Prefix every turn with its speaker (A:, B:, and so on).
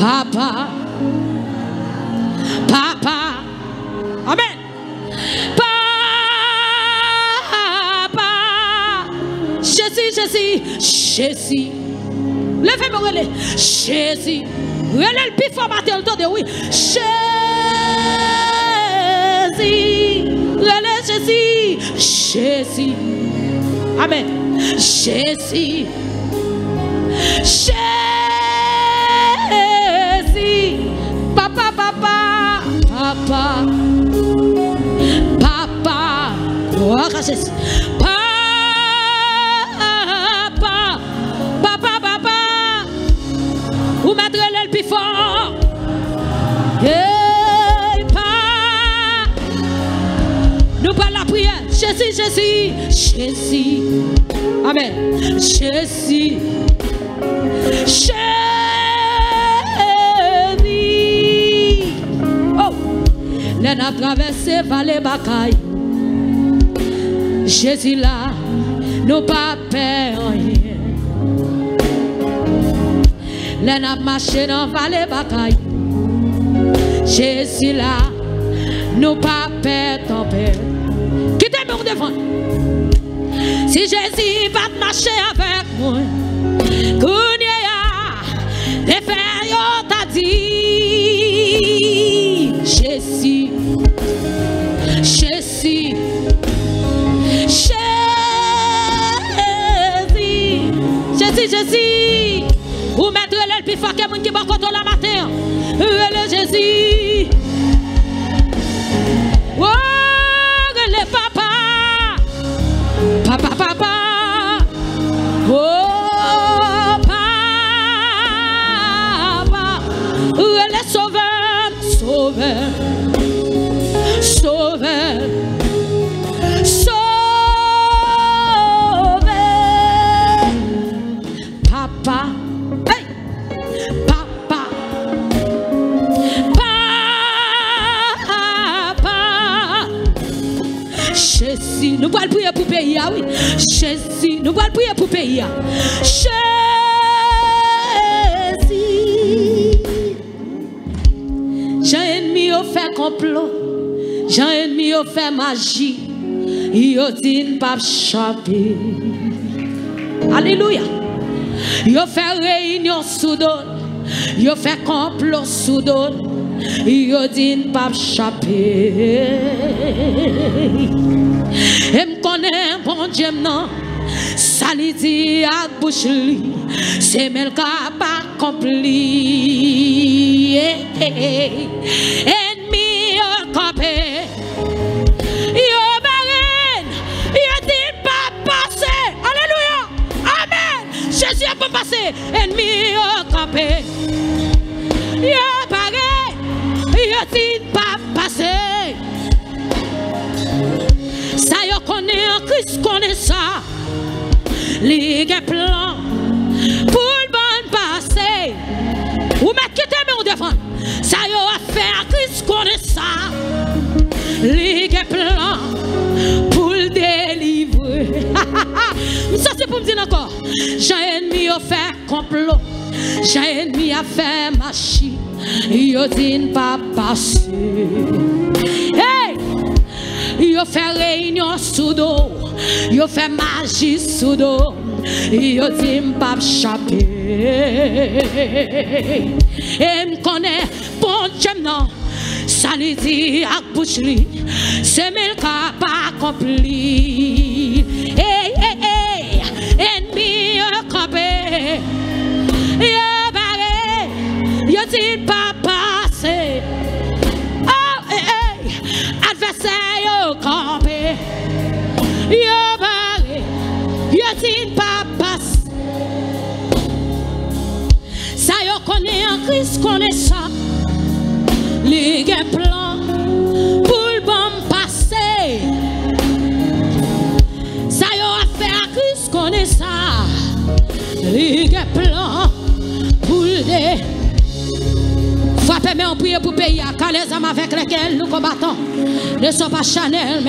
A: Papa. Papa. Amen. Papa. Jésus, Jésus, Jésus. Levez-moi, relais. Jésus. Relais le plus formaté, le temps de oui. Jésus. Relais Jésus. Jésus. Amen. Jésus. Jésus. Papa, papa. Papa. Papa. Oh, Jésus. Vous mettrez le plus fort. Hey, pas. Nous parlons la prière. Jésus, Jésus, Jésus. Amen. Jésus. Jésus. Oh. L'on a traversé vallée bataille. Jésus là, nous pas peur rien. L'on a marché dans la vallée bataille. Jésus là, nous pas peur tempête. Quittez-moi devant. Si Jésus va marcher avec moi, Kounia, des frères t'a dit, Jésus, Jésus, Jésus, Jésus. Vous mettrez le plus fort que moun qui va contre la matin. Le Jésus. Oh, le papa. Papa, papa. Oh, papa. Le sauveur, sauveur. Sauveur. Sauveur. Papa. Nous allons prier pour pays, oui. Jésus, nous allons prier pour pays. Jésus. J'ai ennemi au fait complot. J'ai ennemi au fait magie. Yo dit pas échapper. Alléluia. Yo fait réunion sous donne. Yo fait complot sous donne. Yo dit pas échapper. Et me connaît bon Dieu non, ça lui dit à bouche li, c'est même pas accompli. Ennemi au campé, yo barren, yo dit pas passer. Alléluia, amen. Jésus a pas passé. Ennemi au campé, yo barren, yo dit pas passer. Ça y connaît en Christ, connaît ça. Les plans pour le bon passé. Ou mettez quitter mais on défend. Ça y a fait en Christ, connaît ça. Les plans pour le délivrer. Ça c'est pour me dire encore. J'ai ennemi à faire complot. J'ai ennemi à faire machine. Yo dit pas passer. Hey! Yo fait réunion sous dos, yo fait magie sous dos, yo dit m'pas échapper. Et m'connais bon Dieu non, ça lui dit à bouche li, c'est mille cas pas accompli. Hey, hey, hey, ennemi yo campé, yo barré, yo dit pas passer. Oh, hey, hey, adversaire. Campé, yo barré, yo dit pas passe. Ça yo connaît en Christ, connaît ça. Les plans pour le bon passé. Ça yo a fait en Christ, connaît ça. Les plans pour le dé. Frappez-moi en prière pour payer. Car les âmes avec lesquelles nous combattons ne sont pas charnelles.